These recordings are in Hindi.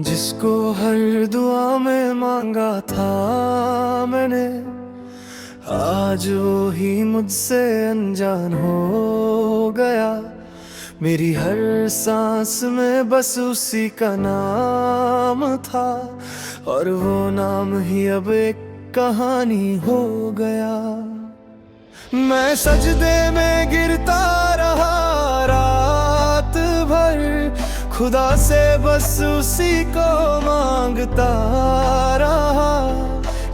जिसको हर दुआ में मांगा था मैंने, आज वो ही मुझसे अनजान हो गया। मेरी हर सांस में बस उसी का नाम था, और वो नाम ही अब एक कहानी हो गया। मैं सजदे में गिरता रहा रात भर, खुदा से बस उसी को मांगता रहा।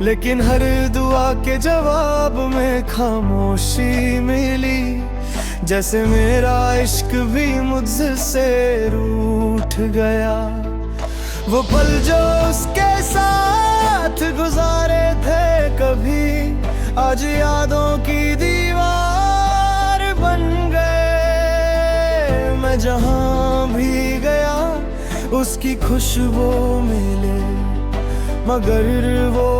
लेकिन हर दुआ के जवाब में खामोशी मिली, जैसे मेरा इश्क भी मुझसे रूठ गया। वो पल जो उसके साथ गुजारे थे कभी, आज यादों की दीवार बन गए। मैं जहां भी गया उसकी खुशबू मिले, मगर वो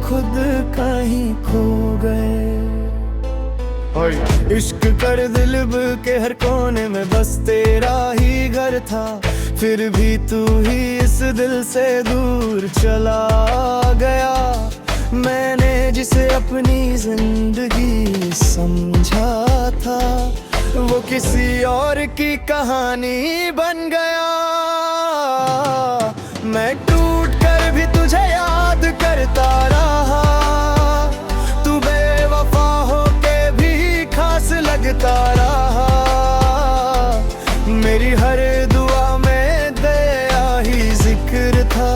खुद कहीं खो गए। इश्क कर दिल के हर कोने में बस तेरा ही घर था, फिर भी तू ही इस दिल से दूर चला गया। मैंने जिसे अपनी जिंदगी समझा था, वो किसी और की कहानी बन गया। मैं टूट कर भी तुझे याद करता रहा, तू बेवफा होके भी खास लगता रहा। मेरी हर दुआ में दया ही जिक्र था,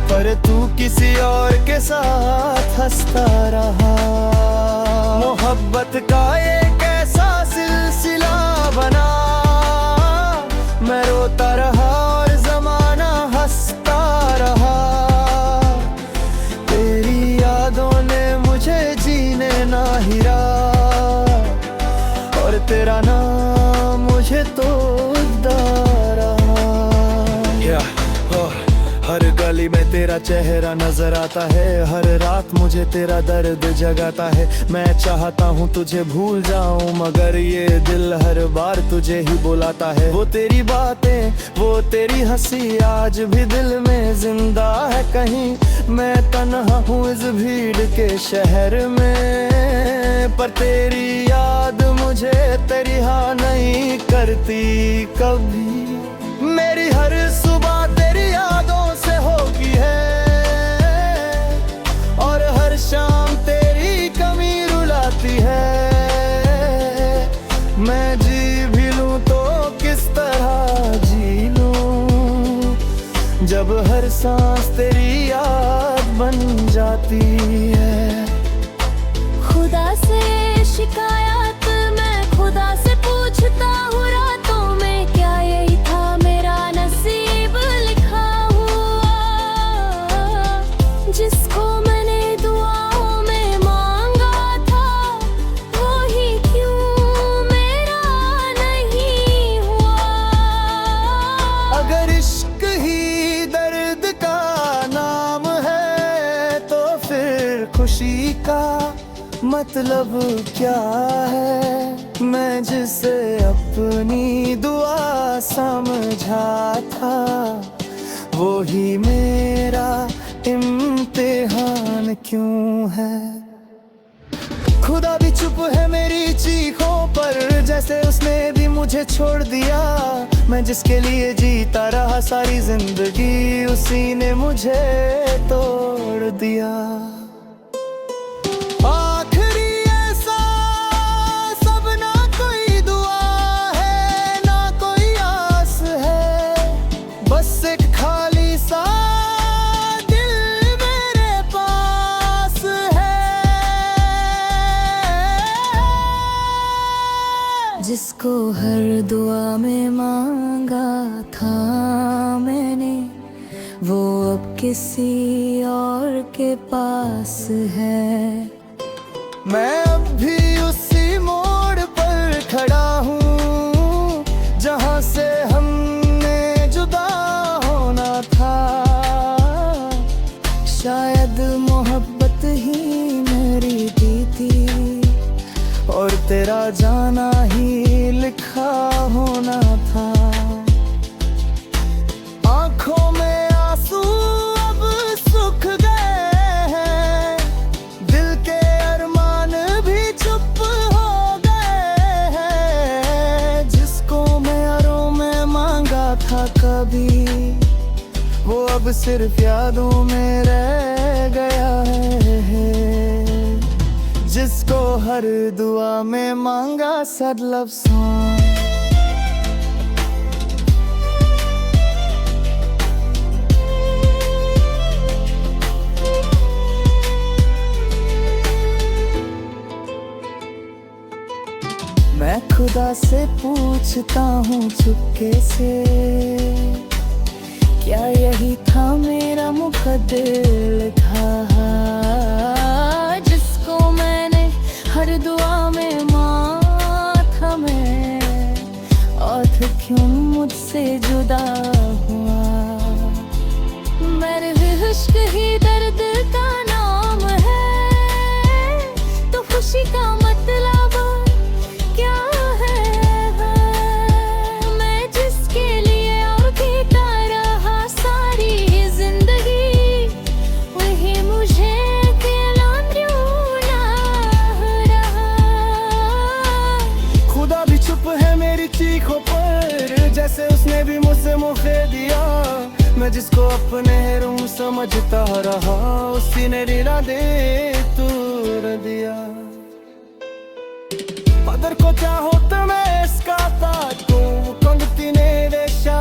पर तू किसी और के साथ हंसता रहा। मोहब्बत का एक ऐसा सिलसिला बना, मैं रोता रहा और जमाना हंसता रहा। तेरी यादों ने मुझे जीने ना हिरा, और तेरा नाम मुझे तोड़ता रहा। हर गली में तेरा चेहरा नजर आता है, हर रात मुझे तेरा दर्द जगाता है। मैं चाहता हूँ तुझे भूल जाऊं, मगर ये दिल हर बार तुझे ही बुलाता है। वो तेरी बातें, वो तेरी हंसी आज भी दिल में जिंदा है कहीं। मैं तन्हा हूँ इस भीड़ के शहर में, पर तेरी याद मुझे तरिहा नहीं करती कभी। मेरी हर सुबह तेरी यादों से होगी है, और हर शाम तेरी कमी रुलाती है। मैं जी भी लूं तो किस तरह जी लूं, जब हर सांस तेरी याद बन जाती है। खुदा से शिकायत मैं खुदा से पूछता हूँ रातों में, क्या यही था मेरा नसीब लिखा हुआ। जिसको मैंने दुआओं में मांगा था, वो ही क्यों मेरा नहीं हुआ। अगर इश्क ही दर्द का नाम है, तो फिर खुशी का मतलब क्या है। मैं जिसे अपनी दुआ समझा था, वो ही मेरा इम्तिहान क्यों है। खुदा भी चुप है मेरी चीखों पर, जैसे उसने भी मुझे छोड़ दिया। मैं जिसके लिए जीता रहा सारी जिंदगी, उसी ने मुझे तोड़ दिया। आखिरी ऐसा सब, ना कोई दुआ है ना कोई आस है, बस एक खाली सा दिल मेरे पास है। जिसको हर दुआ में मांगा था मैंने, वो अब किसी और के पास है। मैं अब भी उसी मोड़ पर खड़ा हूँ, जहाँ से हमने जुदा होना था। शायद मोहब्बत ही मेरी दी थी, और तेरा जाना ही लिखा होना था। आँखों था कभी, वो अब सिर्फ यादों में रह गया है। जिसको हर दुआ में मांगा sad love song। मैं खुदा से पूछता हूँ चुपके से, क्या यही था मेरा मुकद्दर था, जिसको मैंने हर दुआ में मांगा था मैं, और फिर क्यों मुझसे जुदा हुआ। मेरे इश्क ही दर्द का नाम है, तो खुशी का मतलब क्या है। मैं जिसके लिए और पीता रहा सारी जिंदगी, वही मुझे अकेला ना रहा। खुदा भी चुप है मेरी चीखों पर, जैसे उसने भी मुझसे मुँह फेर दिया। मैं जिसको अपने रूम समझता रहा, उसी ने रिला दे तूर दिया। Padar ko चाहो तो मैं इसका ताको पंक्ति ने रेशा,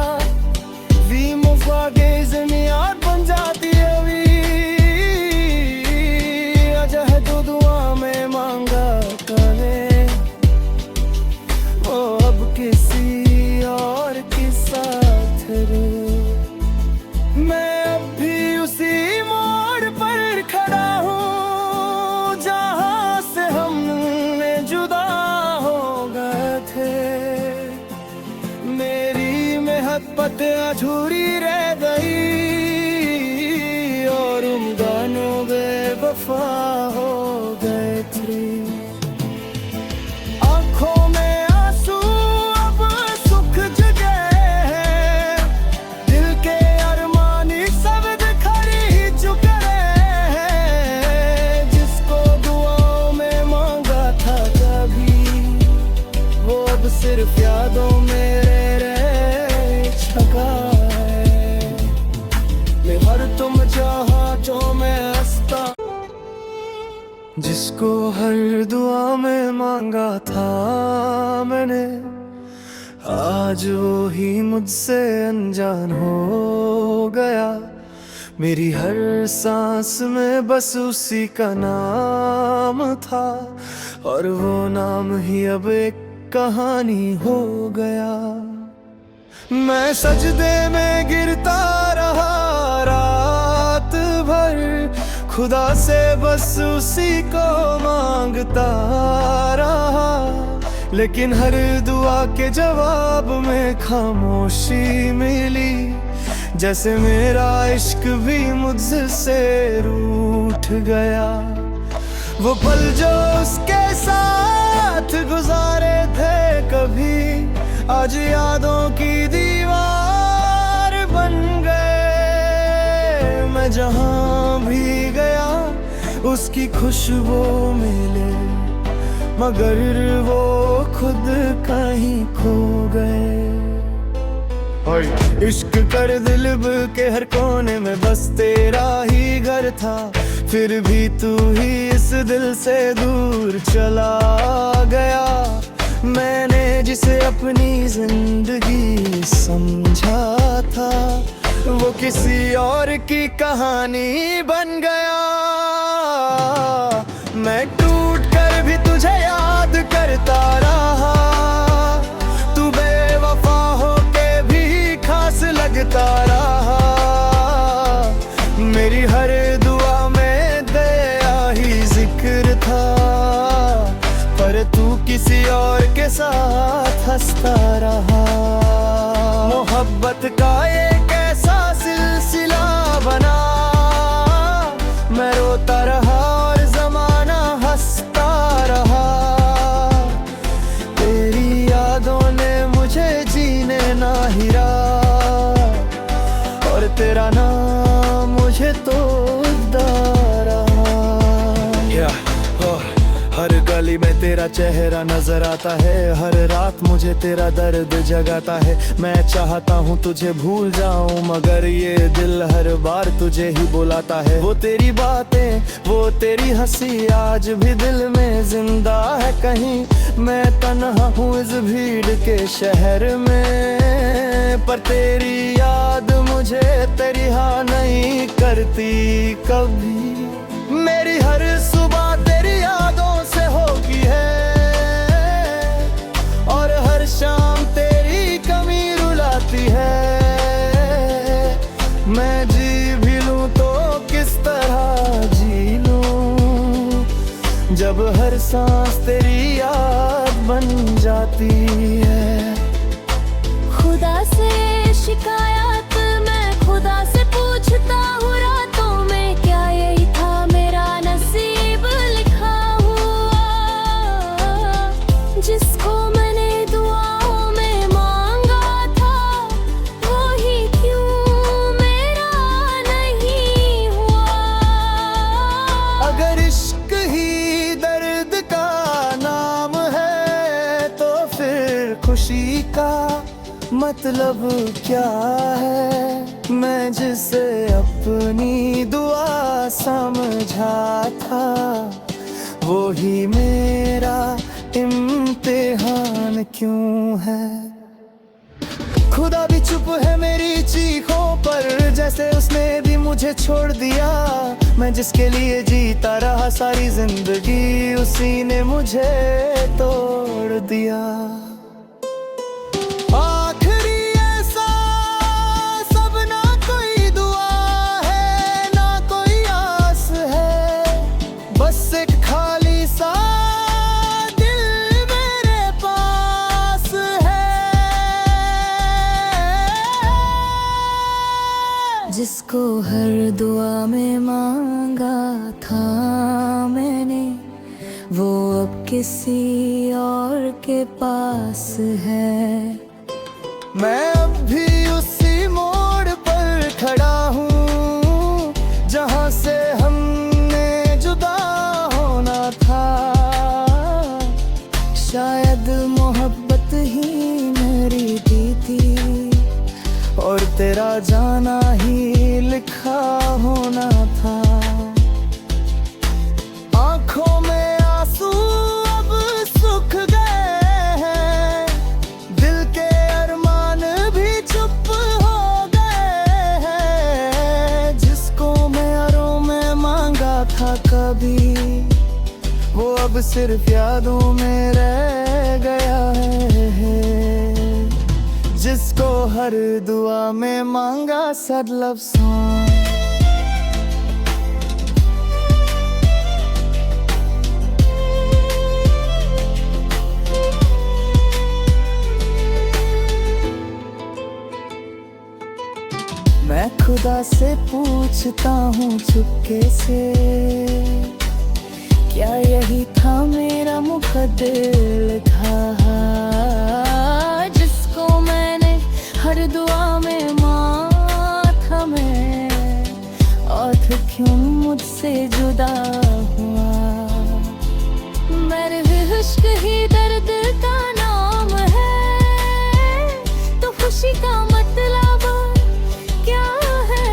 वी मुफागे ज़मीयात बन जाती है वी। आजा है तो दुआ में मांगा करे, वो अब किसी और के साथ रे। मैं अब भी उसी मोड़ पर खड़ा हूँ, जहाँ से हमने जुदा पत अधूरी रह गई, और उम्मीदों बेवफा हो गए थे। आंखों में आंसू अब सुख जगे हैं, दिल के अरमानी सब बिखर ही चुके हैं। जिसको दुआओं में मांगा था कभी, वो अब सिर्फ यादों में तुम चाहा जो मैं हंसता। जिसको हर दुआ में मांगा था मैंने, आज वो ही मुझसे अनजान हो गया। मेरी हर सांस में बस उसी का नाम था, और वो नाम ही अब एक कहानी हो गया। मैं सजदे में गिरता रहा रात भर, खुदा से बस उसी को मांगता रहा। लेकिन हर दुआ के जवाब में खामोशी मिली, जैसे मेरा इश्क भी मुझसे रूठ गया। वो पल जो उसके साथ गुजारे थे कभी, आज यादों की दीवार बन गए। मैं जहाँ भी गया उसकी खुशबू मिले, मगर वो खुद कहीं खो गए। इश्क कर दिल के हर कोने में बस तेरा ही घर था, फिर भी तू ही इस दिल से दूर चला गया। मैंने जिसे अपनी जिंदगी समझा था, वो किसी और की कहानी बन गया। मैं टूट कर भी तुझे याद करता रहा, तू बेवफा होके भी खास लगता रहा। मेरी हर दुआ में दया ही जिक्र था, पर तू किसी और के साथ हंसता रहा। मोहब्बत का एक ऐसा सिलसिला बना, मैं रोता रहा और जमाना हंसता रहा। तेरी यादों ने मुझे जीने ना हिरा, और तेरा नाम मुझे तोड़ता रहा। हर गली में तेरा चेहरा नजर आता है, हर रात मुझे तेरा दर्द जगाता है। मैं चाहता हूँ तुझे भूल जाऊं, मगर ये दिल हर बार तुझे ही बुलाता है। वो तेरी बातें, वो तेरी हंसी आज भी दिल में जिंदा है कहीं। मैं तन्हा हूँ इस भीड़ के शहर में, पर तेरी याद मुझे तरिहा नहीं करती कभी। मेरी हर सुबह तेरी यादों से होगी है, और हर शाम तेरी कमी रुलाती है। मैं जी भी लूं तो किस तरह जी लूं, जब हर सांस तेरी याद बन जाती है। खुदा से शिकायत मैं खुदा से पूछता हूँ रातों में, क्या यही था मेरा नसीब लिखा हुआ। जिसको मैंने दुआओं में मांगा था, वही क्यों मेरा नहीं हुआ। अगर इश्क ही दर्द का नाम है, तो फिर खुशी का मतलब क्या है। मैं जिसे अपनी दुआ समझा था, वो ही मेरा इम्तिहान क्यों है। खुदा भी चुप है मेरी चीखों पर, जैसे उसने भी मुझे छोड़ दिया। मैं जिसके लिए जीता रहा सारी जिंदगी, उसी ने मुझे तोड़ दिया। आखिरी ऐसा सब, ना कोई दुआ है ना कोई आस है, बस एक खाली सा दिल मेरे पास है। जिसको हर दुआ में मांगा था मैंने, वो अब किसी और के पास है। मैं अब भी उसी मोड़ पर खड़ा हूँ, जहाँ से हमने जुदा होना था। शायद मोहब्बत ही मेरी दी थी, और तेरा जाना ही लिखा होना था। आँखों में आंसू अब सूख गए हैं, दिल के अरमान भी चुप हो गए हैं। जिसको मैं यारों में मांगा था कभी, वो अब सिर्फ यादों में रह गया है। जिसको हर दुआ में मांगा sad love song। मैं खुदा से पूछता हूँ चुपके से, क्या यही था मेरा मुकद्दर था। जिसको मैंने हर दुआ में मांगा था मैं, और फिर क्यों मुझसे जुदा हुआ। मेरे इश्क ही दर्द का नाम है, तो खुशी का मतलब क्या है।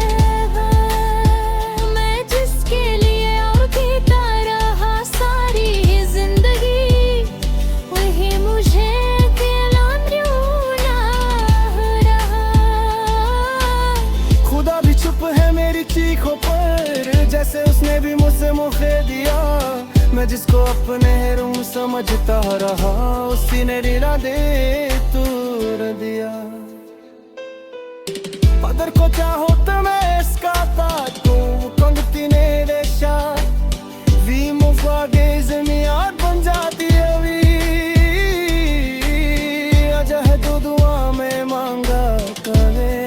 मैं जिसके लिए और जीता रहा सारी जिंदगी, वही मुझे अकेला क्यों ना रहा। खुदा भी चुप है मेरी चीखों पर, जैसे उसने भी मुझसे मुखे दिया। मैं जिसको अपने रूम समझता रहा, उसी ने रिला दे तोड़ दिया। Padarko चाहो तो मैं escapato quando ti ne deixar. Vimos vagues em minha बन जाती अभी। आजा है तो दुआ में मांगा करे,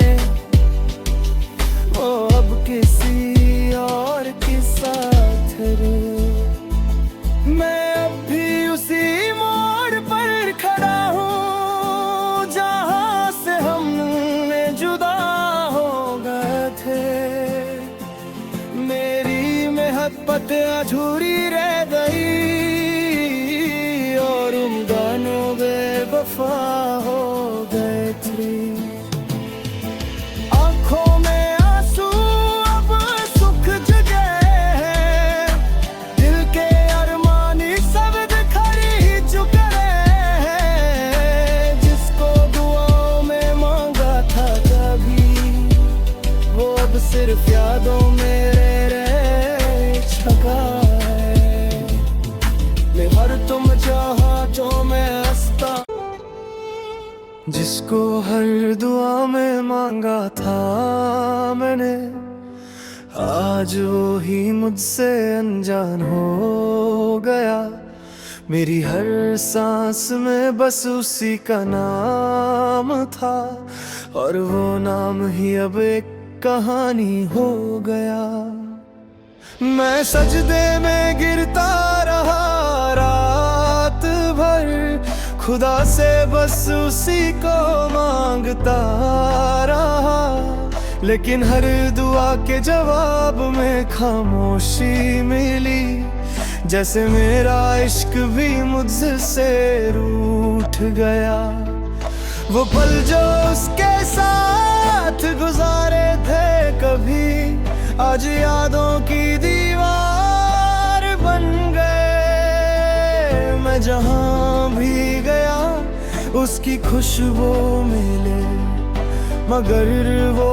वो अब किसी और के साथ रहे। मैं अब भी उसी मोड़ पर खड़ा हूँ, जहाँ से हमने जुदा हो गए थे। मेरी मेहनत अधूरी रह गई, अब सिर्फ यादों में रह छका है। ले हर तुम चाहा जो मैं हंसता, जिसको हर दुआ में मांगा था मैंने, आज वो ही मुझसे अनजान हो गया। मेरी हर सांस में बस उसी का नाम था, और वो नाम ही अब एक कहानी हो गया। मैं सजदे में गिरता रहा रात भर, खुदा से बस उसी को मांगता रहा, लेकिन हर दुआ के जवाब में खामोशी मिली, जैसे मेरा इश्क भी मुझसे रूठ गया। वो पल जो उसके साथ गुजारे थे कभी, आज यादों की दीवार बन गए। मैं जहां भी गया उसकी खुशबू मिले, मगर वो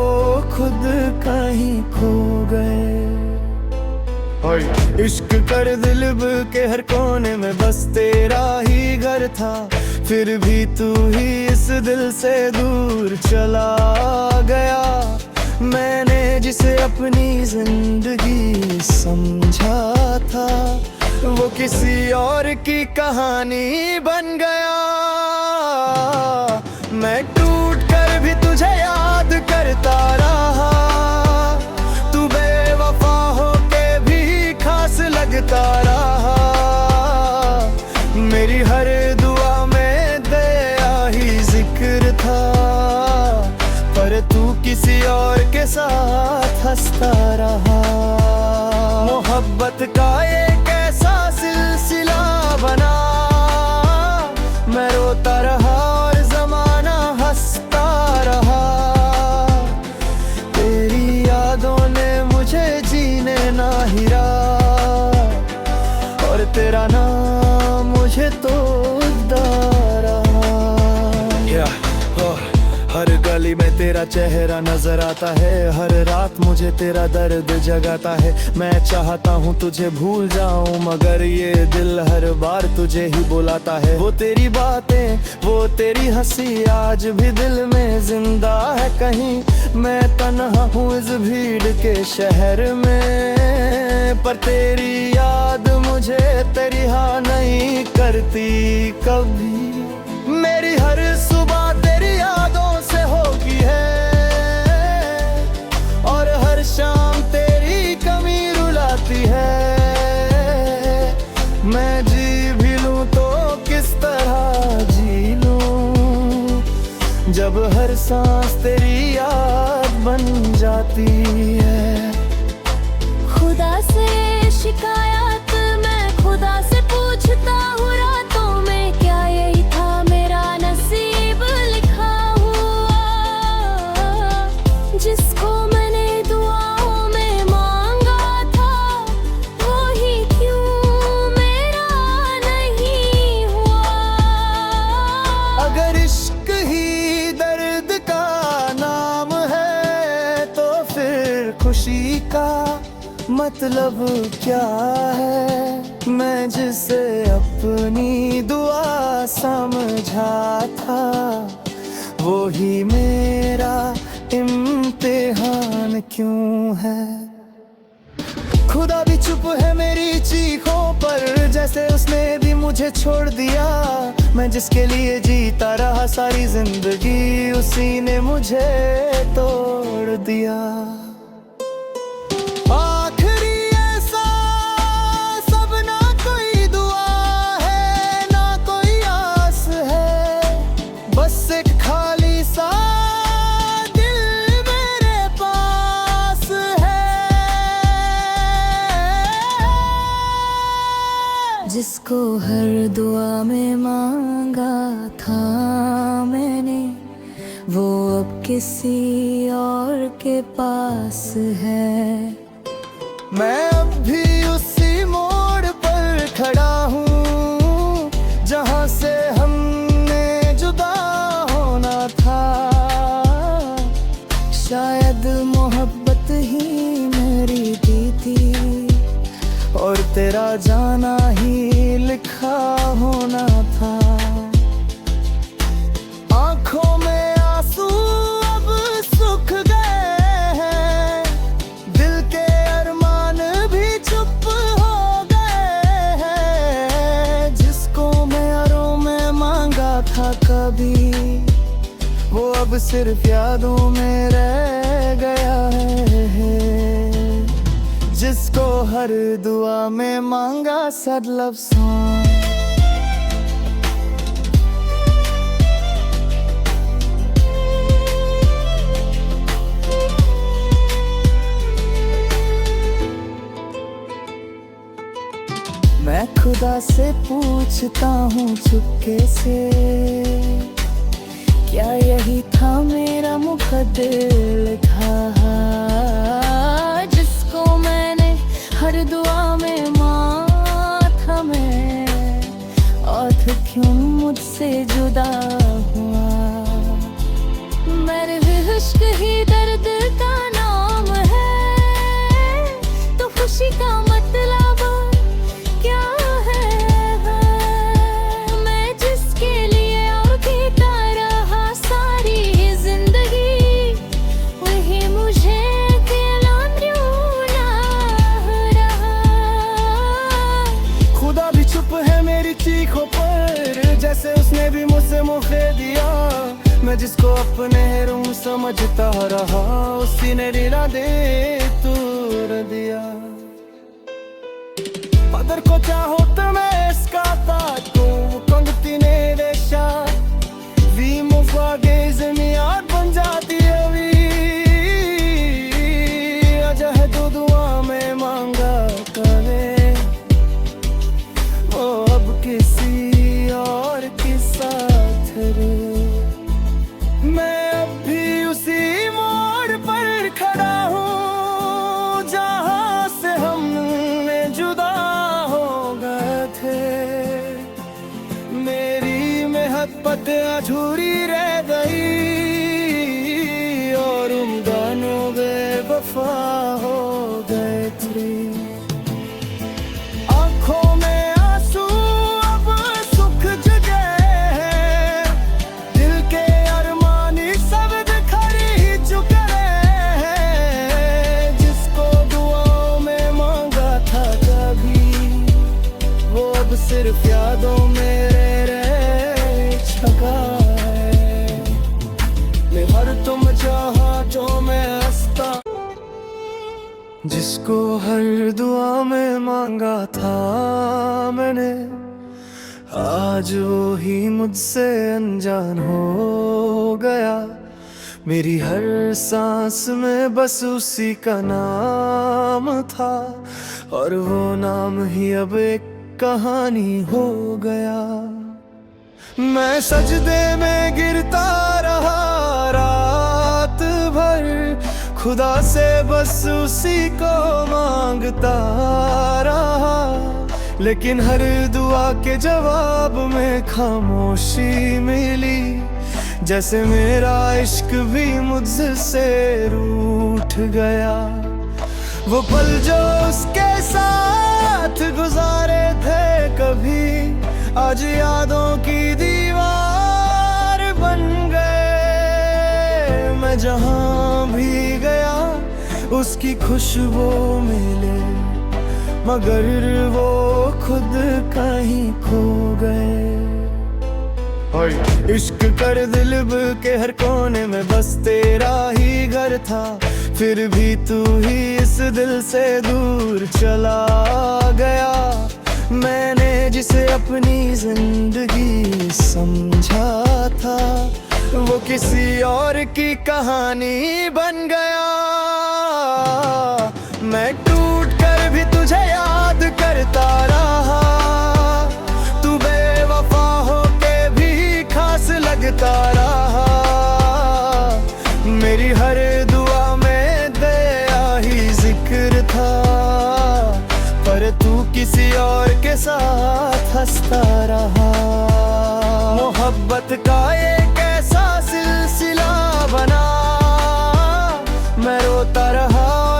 खुद कहीं खो गए। इश्क कर दिल के हर कोने में बस तेरा ही घर था, फिर भी तू ही इस दिल से दूर चला गया। मैंने जिसे अपनी जिंदगी समझा था, वो किसी और की कहानी बन गया। मैं टूट कर भी तुझे याद करता रहा, तू बेवफा होके भी खास लगता रहा। मेरी हर दुआ में दया ही जिक्र था, पर तू किसी और के साथ हंसता रहा। मोहब्बत का एक ऐसा सिलसिला बना, मैं रोता रहा और जमाना हंसता रहा। तेरी यादों ने मुझे जीने ना हिरा, और तेरा नाम मुझे तोड़ता रहा। हर गली में तेरा चेहरा नजर आता है, हर रात मुझे तेरा दर्द जगाता है। मैं चाहता हूँ तुझे भूल जाऊं, मगर ये दिल हर बार तुझे ही बुलाता है। वो तेरी बातें, वो तेरी हंसी आज भी दिल में जिंदा है कहीं। मैं तन्हा हूँ इस भीड़ के शहर में, पर तेरी याद मुझे तरिहा नहीं करती कभी। मेरी हर सुबह तेरी यादों से होगी है, और हर शाम तेरी कमी रुलाती है। मैं जी भी लूं तो किस तरह जी लूं, जब हर सांस तेरी याद बन जाती है। खुदा से शिकायत मैं खुदा से पूछता हूँ रातों में, क्या यही था मेरा नसीब लिखा हुआ। जिसको मैंने दुआओं में मांगा था, वो ही क्यों मेरा नहीं हुआ। अगर इश्क ही दर्द का नाम है, तो फिर खुशी का मतलब क्या है। मैं जिसे अपनी दुआ समझा था, वो ही मेरा इम्तिहान क्यों है। खुदा भी चुप है मेरी चीखों पर, जैसे उसने भी मुझे छोड़ दिया। मैं जिसके लिए जीता रहा सारी जिंदगी, उसी ने मुझे तोड़ दिया। आखिरी ऐसा सब, ना कोई दुआ है ना कोई आस है, बस एक खाली सा दिल मेरे पास है। जिसको हर दुआ में मांगा था मैंने, वो अब किसी और के पास है। मैं अब भी उसी मोड़ पर खड़ा हूँ, जहाँ से हमने जुदा होना था। शायद मोहब्बत ही मेरी दी थी, और तेरा जाना ही लिखा होना था। आंखों में आंसू अब सूख गए हैं, दिल के अरमान भी चुप हो गए हैं। जिसको मैं यारों में मांगा था कभी, वो अब सिर्फ यादों में रह गया है। जिसको हर दुआ में मांगा sad love song। मैं खुदा से पूछता हूँ चुपके से, क्या यही था मेरा मुकद्दर लिखा, जिसको मैंने हर दुआ में मांगा था मैं, और फिर क्यों मुझसे जुदा हुआ। मेरे इश्क ही दर्द का नाम है, तो खुशी का मतलब क्या है। मैं जिसके लिए और जीता रहा सारी जिंदगी, वही मुझे अकेला क्यों ना रहा। खुदा भी चुप है मेरी चीखों पर, जैसे उसने भी मुझसे मुँह फेर दिया। मैं जिसको अपने रूम समझता रहा, उसी ने रिला दे तूर दिया। Padarko चाहो तो मैं skatato kontinė vešia, vimo flageze याद बन जाती अभी। आजा है तो दुआ में मांगा करे, वो अब किसी और के साथ रे। मैं अब भी उसी मोड़ पर खड़ा हूँ, जहाँ से हमने जुदा पत अधूरी रह गई, और उम्मीदों बेवफा हो गए थे। आंखों में आंसू अब सूख गए हैं, दिल के अरमानी सब बिखर ही चुके हैं। जिसको दुआओं में मांगा था कभी, वो अब सिर्फ यादों में मैं हर तुम चाहा जो मैं हंसता। जिसको हर दुआ में मांगा था मैंने, आज वो ही मुझसे अनजान हो गया। मेरी हर सांस में बस उसी का नाम था, और वो नाम ही अब एक कहानी हो गया। मैं सजदे में गिरता रहा रात भर, खुदा से बस उसी को मांगता रहा। लेकिन हर दुआ के जवाब में खामोशी मिली, जैसे मेरा इश्क भी मुझसे रूठ गया। वो पल जो उसके साथ गुजारे थे कभी, आज यादों की दीवार बन गए। मैं जहाँ भी गया उसकी खुशबू मिले, मगर वो खुद कहीं खो गए। इश्क कर दिल के हर कोने में बस तेरा ही घर था, फिर भी तू ही इस दिल से दूर चला गया। मैंने जिसे अपनी जिंदगी समझा था, वो किसी और की कहानी बन गया। मैं टूट कर भी तुझे याद करता रहा, तू बेवफा होके भी खास लगता रहा। मेरी हर दुआ में दया ही जिक्र था, पर तू किसी और के साथ हंसता रहा। मोहब्बत का एक ऐसा सिलसिला बना, मैं रोता रहा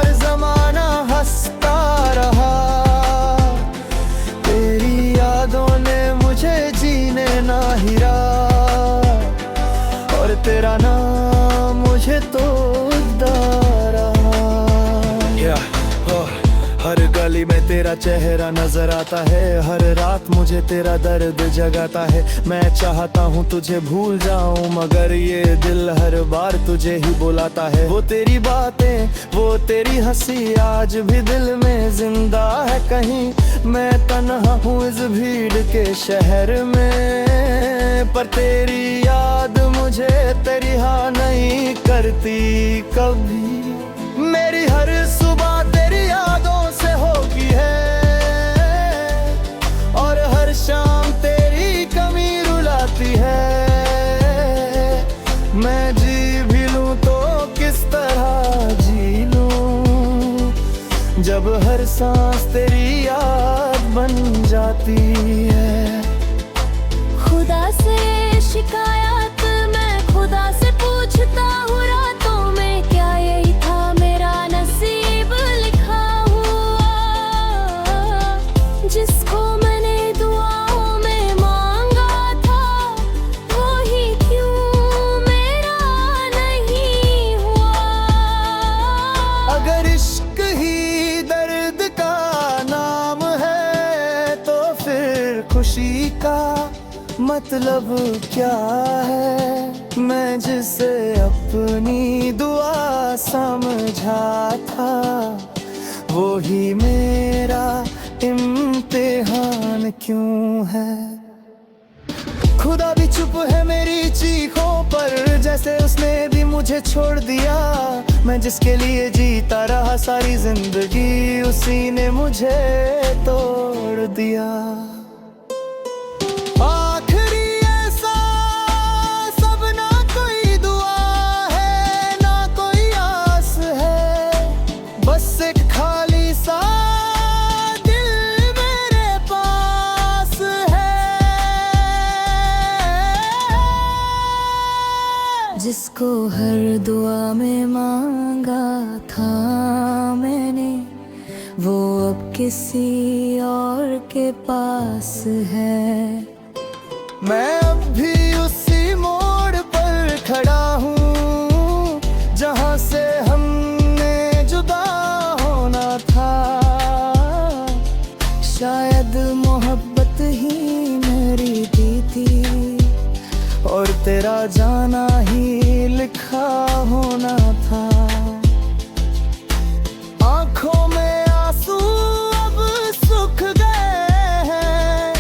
तेरा चेहरा नजर आता है, हर रात मुझे तेरा दर्द जगाता है। मैं चाहता हूँ तुझे भूल जाऊं, मगर ये दिल हर बार तुझे ही बुलाता है। वो तेरी बातें, वो तेरी हंसी आज भी दिल में जिंदा है कहीं। मैं तन्हा हूँ इस भीड़ के शहर में, पर तेरी याद मुझे तरिहा नहीं करती कभी। मेरी हर सुबह तेरी यादों से होगी है, और हर शाम तेरी कमी रुलाती है। मैं जी भी लूं तो किस तरह जी लूं, जब हर सांस तेरी याद बन जाती है। खुदा से शिकायत मैं खुदा से पूछता हूँ रातों में, क्या यही था मेरा नसीब लिखा हुआ। जिसको मैंने दुआओं में मांगा था, वो ही क्यों मेरा नहीं हुआ। अगर इश्क ही दर्द का नाम है, तो फिर खुशी का मतलब क्या है। मैं जिसे अपनी दुआ समझा था, वो ही मेरा इम्तिहान क्यों है। खुदा भी चुप है मेरी चीखों पर, जैसे उसने भी मुझे छोड़ दिया। मैं जिसके लिए जीता रहा सारी जिंदगी, उसी ने मुझे तोड़ दिया। आखिरी ऐसा सब, ना कोई दुआ है ना कोई आस है, बस एक खाली सा दिल मेरे पास है। जिसको हर दुआ में मांगा था मैंने, वो अब किसी और के पास है। मैं अब भी उसी मोड़ पर खड़ा हूँ, जहाँ से हमने जुदा होना था। शायद मोहब्बत ही मेरी दी थी, और तेरा जाना ही लिखा होना था। आँखों में आंसू अब सूख गए हैं,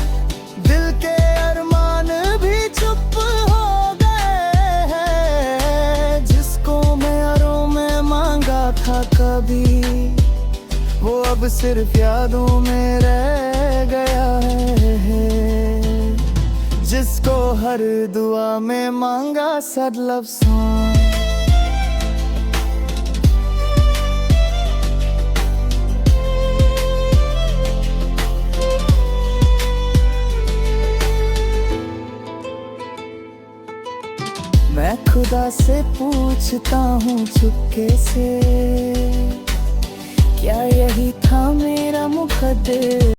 दिल के अरमान भी चुप हो गए हैं। जिसको मैं यारों में मांगा था कभी, वो अब सिर्फ यादों में रह गया है। जिसको हर दुआ में मांगा sad love song। मैं खुदा से पूछता हूँ चुपके से, क्या यही था मेरा मुकद्दर।